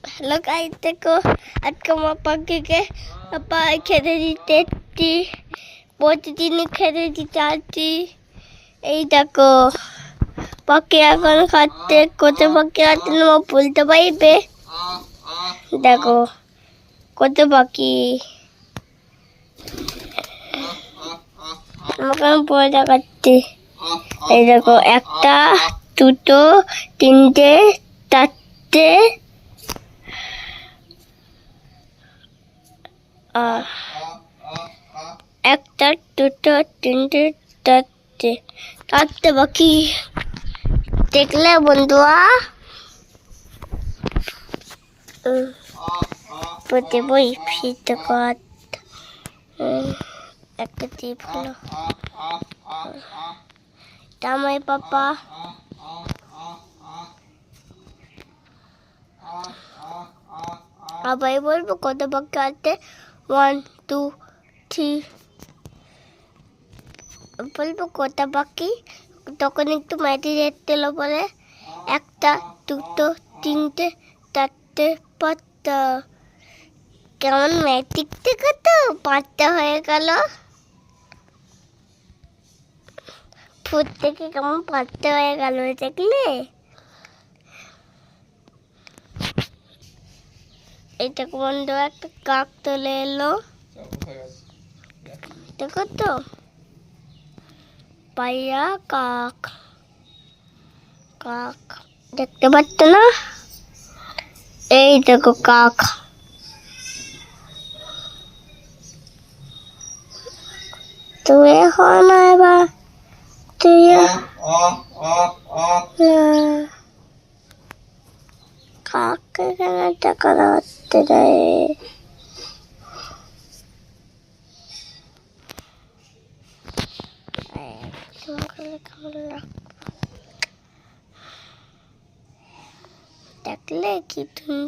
Hello guys, দেখো আজকে আমার পাখিকে পায়ে খেতে দিতেছি। প্রতিদিনই খেতে দিতে আসছি। এই দেখো পাখি এখন খাচ্ছে। কত পাখি আছে না বলতে পারবে? দেখো কত পাখি। আমাকে আমি পরে দেখাচ্ছি। এই দেখো একটা, দুটো, তিনটে, চারটে, একটা, দুটো, তিনটে, চারটে, চারটে পাখি। দেখলে বন্ধুরা? পড়তে বই ফিরতে কর একটা টিপ হলো জামাই পাপা। আবার বলবো কত পাখি আছে। 1 2 3 বলবো কত পাখি, তখন একটু মাটি দেখতে বলে। একটা, দুটো, তিনটে, চারটে, পাঁচটা। কেমন ম্যাজিক থেকে তো 5টা হয়ে গেল। ফুট থেকে কেমন 5টা হয়ে গেল, দেখলে? এটা বন্ধু একটা কাক চলে এলো, দেখো তো? পায়রা কাক, কাক দেখতে পাচ্ছ না? এই দেখো কাক। তুই হয় না এবার, তুই কাক এখানে দেখা যাচ্ছে রে। দেখলে কি তুমি